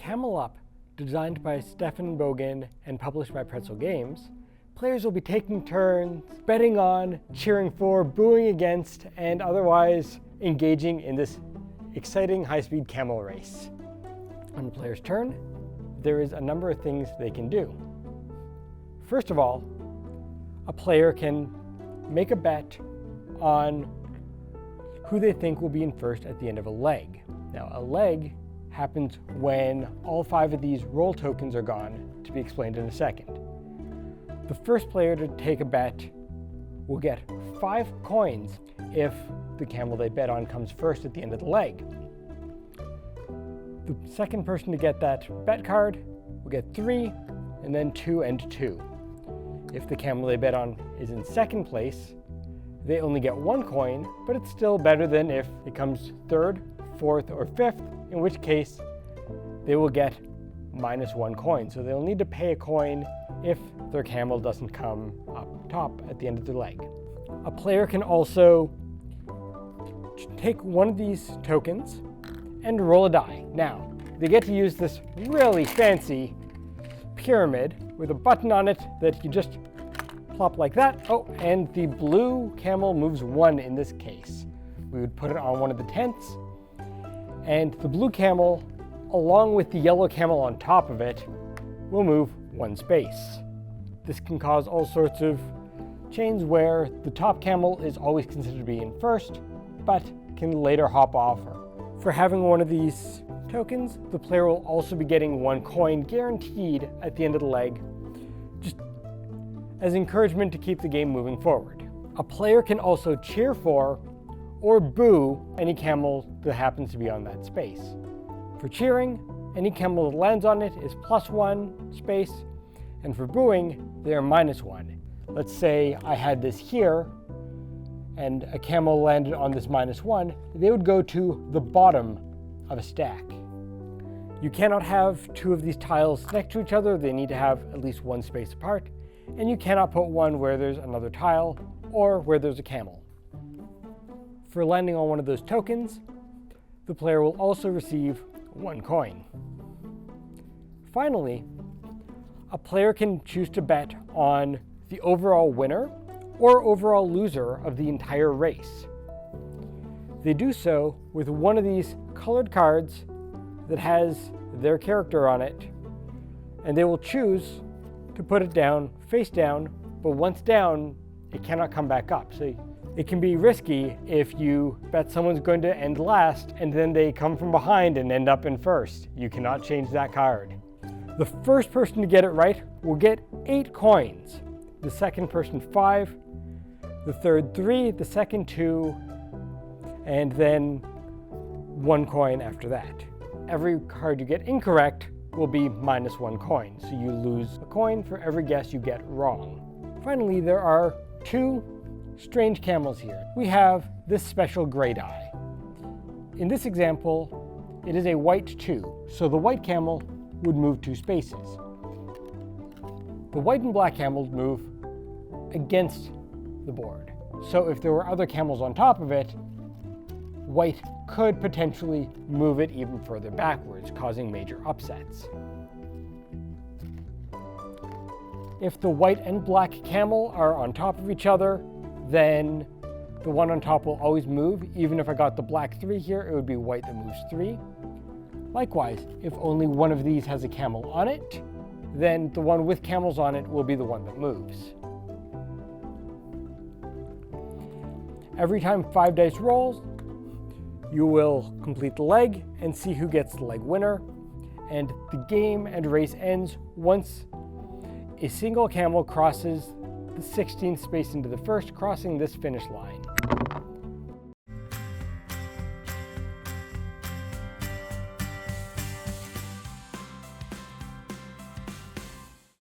Camel Up, designed by Stefan Bogan and published by Pretzel Games, players will be taking turns betting on, cheering for, booing against, and otherwise engaging in this exciting high-speed camel race. On the player's turn, there is a number of things they can do. First of all, a player can make a bet on who they think will be in first at the end of a leg. Now, a leg happens when all 5 of these roll tokens are gone, to be explained in a second. The first player to take a bet will get 5 coins if the camel they bet on comes first at the end of the leg. The second person to get that bet card will get 3, and then 2 and 2. If the camel they bet on is in second place, they only get 1 coin, but it's still better than if it comes third, fourth, or fifth, in which case they will get -1 coin. So they'll need to pay a coin if their camel doesn't come up top at the end of their leg. A player can also take one of these tokens and roll a die. Now, they get to use this really fancy pyramid with a button on it that you just plop like that. Oh, and the blue camel moves 1 in this case. We would put it on one of the tents, and the blue camel, along with the yellow camel on top of it, will move 1 space. This can cause all sorts of chains where the top camel is always considered to be in first, but can later hop off. For having one of these tokens, the player will also be getting 1 coin guaranteed at the end of the leg, just as encouragement to keep the game moving forward. A player can also cheer for or boo any camel that happens to be on that space. For cheering, any camel that lands on it is +1 space, and for booing, they are -1. Let's say I had this here, and a camel landed on this -1, they would go to the bottom of a stack. You cannot have 2 of these tiles next to each other. They need to have at least 1 space apart, and you cannot put one where there's another tile or where there's a camel. For landing on one of those tokens, the player will also receive 1 coin. Finally, a player can choose to bet on the overall winner or overall loser of the entire race. They do so with one of these colored cards that has their character on it, and they will choose to put it down face down, but once down, it cannot come back up. So it can be risky if you bet someone's going to end last and then they come from behind and end up in first. You cannot change that card. The first person to get it right will get 8 coins, the second person 5, the third 3, the second 2, and then 1 coin after that. Every card you get incorrect will be -1 coin, so you lose a coin for every guess you get wrong. Finally, there are 2 strange camels here. We have this special gray die. In this example, it is a white 2, so the white camel would move 2 spaces. The white and black camels move against the board. So if there were other camels on top of it, white could potentially move it even further backwards, causing major upsets. If the white and black camel are on top of each other, then the one on top will always move. Even if I got the black 3 here, it would be white that moves 3. Likewise, if only one of these has a camel on it, then the one with camels on it will be the one that moves. Every time 5 dice rolls, you will complete the leg and see who gets the leg winner, and the game and race ends once a single camel crosses the 16th space into the first, crossing this finish line.